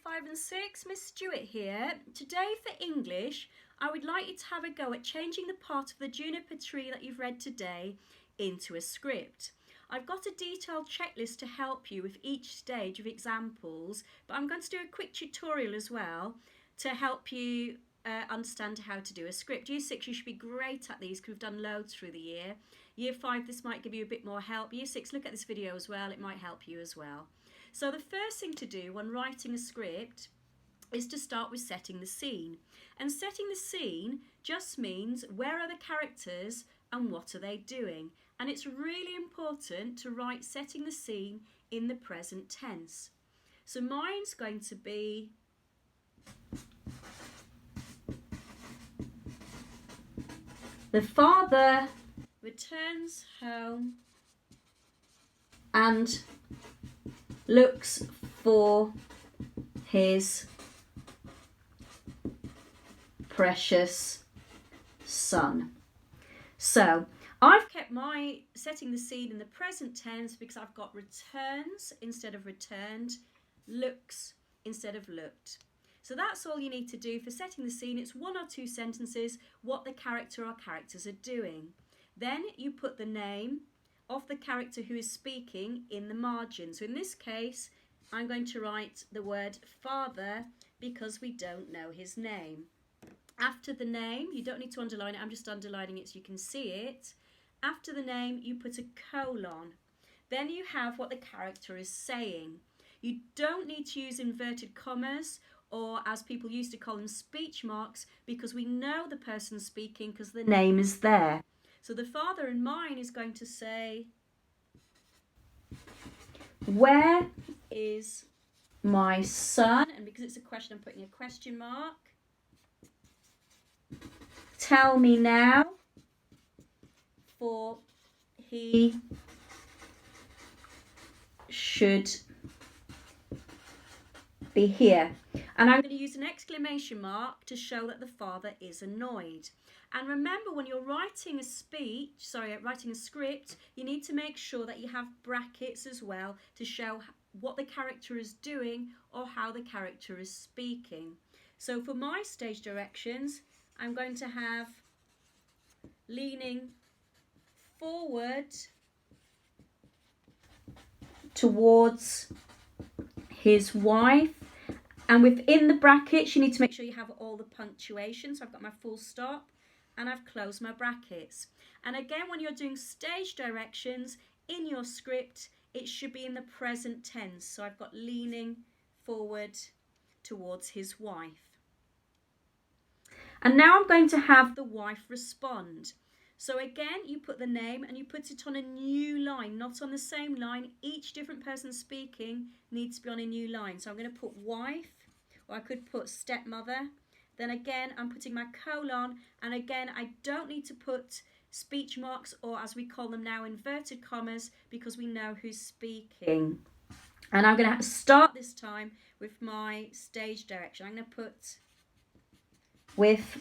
5 and 6, Miss Stuart here. Today for English, I would like you to have a go at changing the part of the juniper tree that you've read today into a script. I've got a detailed checklist to help you with each stage of examples, but I'm going to do a quick tutorial as well to help you understand how to do a script. Year 6, you should be great at these because we've done loads through the year. Year 5, this might give you a bit more help. Year 6, look at this video as well. It might help you as well. So the first thing to do when writing a script is to start with setting the scene. And setting the scene just means where are the characters and what are they doing. And it's really important to write setting the scene in the present tense. So mine's going to be the father returns home and looks for his precious son. So I've kept my setting the scene in the present tense because I've got returns instead of returned, looks instead of looked. So that's all you need to do for setting the scene. It's 1 or 2 sentences, what the character or characters are doing. Then you put the name of the character who is speaking in the margin. So in this case, I'm going to write the word father because we don't know his name. After the name, you don't need to underline it, I'm just underlining it so you can see it. After the name, you put a colon. Then you have what the character is saying. You don't need to use inverted commas or, as people used to call them, speech marks, because we know the person speaking because the name is there. So the father in mine is going to say, where is my son? And because it's a question, I'm putting a question mark. Tell me now, for he should be here. And I'm going to use an exclamation mark to show that the father is annoyed. And remember, when you're writing a script, you need to make sure that you have brackets as well to show what the character is doing or how the character is speaking. So for my stage directions, I'm going to have leaning forward towards his wife. And within the brackets, you need to make sure you have all the punctuation. So I've got my full stop and I've closed my brackets. And again, when you're doing stage directions in your script, it should be in the present tense. So I've got leaning forward towards his wife. And now I'm going to have the wife respond. So again, you put the name and you put it on a new line, not on the same line. Each different person speaking needs to be on a new line. So I'm going to put wife, or I could put stepmother. Then again, I'm putting my colon. And again, I don't need to put speech marks, or as we call them now, inverted commas, because we know who's speaking. And I'm going to start this time with my stage direction. I'm going to put with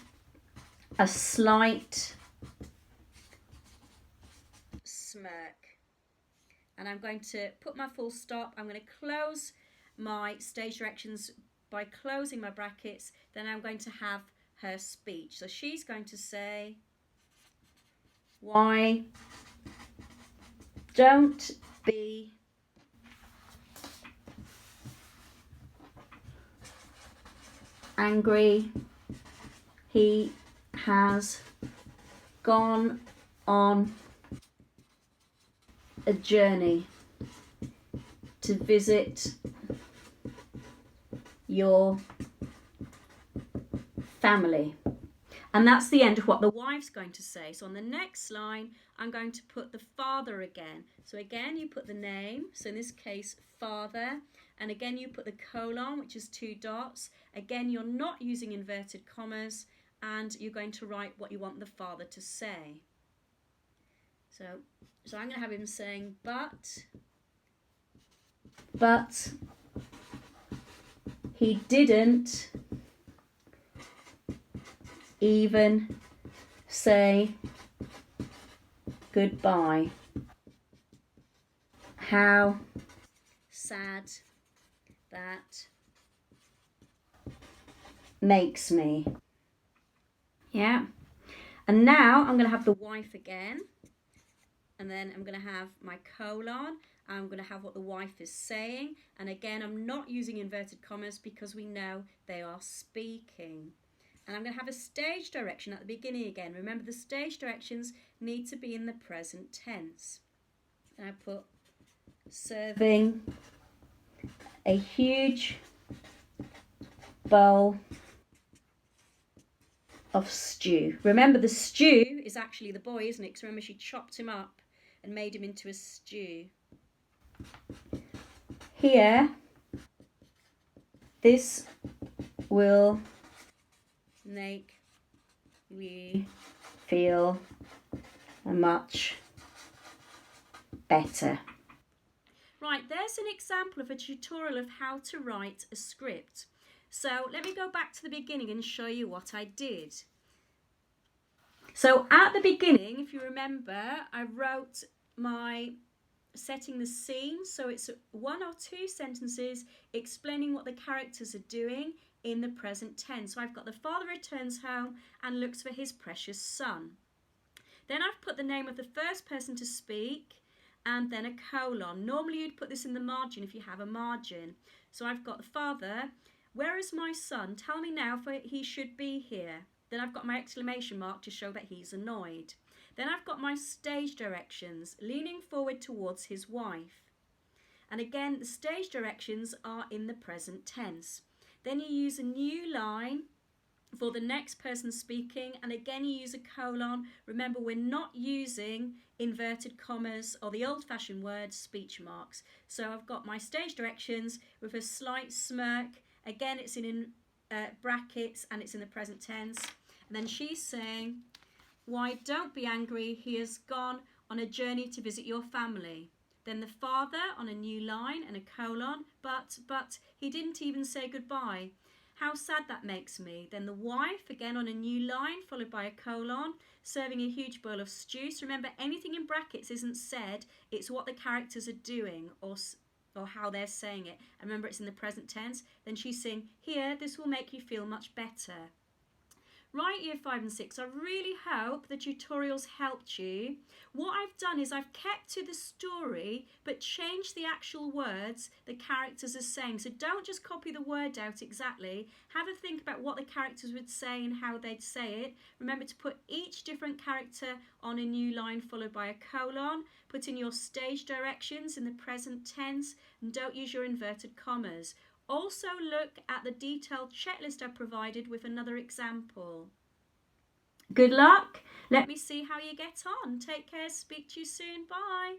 a slight smirk. And I'm going to put my full stop. I'm going to close my stage directions by closing my brackets. Then I'm going to have her speech. So she's going to say, why don't be angry? He has gone on a journey to visit your family. And that's the end of what the wife's going to say. So on the next line, I'm going to put the father again. So again, you put the name. So in this case, father. And again, you put the colon, which is 2 dots. Again, you're not using inverted commas. And you're going to write what you want the father to say. So I'm going to have him saying, but he didn't even say goodbye. How sad that makes me. Yeah. And now I'm going to have the wife again. And then I'm going to have my colon. I'm going to have what the wife is saying. And again, I'm not using inverted commas because we know they are speaking. And I'm going to have a stage direction at the beginning again. Remember, the stage directions need to be in the present tense. And I put serving a huge bowl of stew. Remember, the stew is actually the boy, isn't it? Because remember, she chopped him up and made him into a stew. Here, this will make you feel much better. Right, there's an example of a tutorial of how to write a script. So let me go back to the beginning and show you what I did. So at the beginning, if you remember, I wrote my setting the scene. So it's 1 or 2 sentences explaining what the characters are doing in the present tense. So I've got the father returns home and looks for his precious son. Then I've put the name of the first person to speak and then a colon. Normally you'd put this in the margin if you have a margin. So I've got the father, where is my son? Tell me now, for he should be here. Then I've got my exclamation mark to show that he's annoyed. Then I've got my stage directions, leaning forward towards his wife. And again, the stage directions are in the present tense. Then you use a new line for the next person speaking, and again you use a colon. Remember, we're not using inverted commas or the old-fashioned word speech marks. So I've got my stage directions with a slight smirk. Again, it's in brackets and it's in the present tense. And then she's saying, why, don't be angry, he has gone on a journey to visit your family. Then the father on a new line and a colon, but he didn't even say goodbye. How sad that makes me. Then the wife, again on a new line, followed by a colon, serving a huge bowl of stew. So remember, anything in brackets isn't said, it's what the characters are doing or how they're saying it. And remember, it's in the present tense. Then she's saying, here, this will make you feel much better. Right, Year 5 and 6, I really hope the tutorials helped you. What I've done is I've kept to the story but changed the actual words the characters are saying. So don't just copy the word out exactly. Have a think about what the characters would say and how they'd say it. Remember to put each different character on a new line followed by a colon. Put in your stage directions in the present tense and don't use your inverted commas. Also look at the detailed checklist I provided with another example. Good luck. Let me see how you get on. Take care. Speak to you soon. Bye.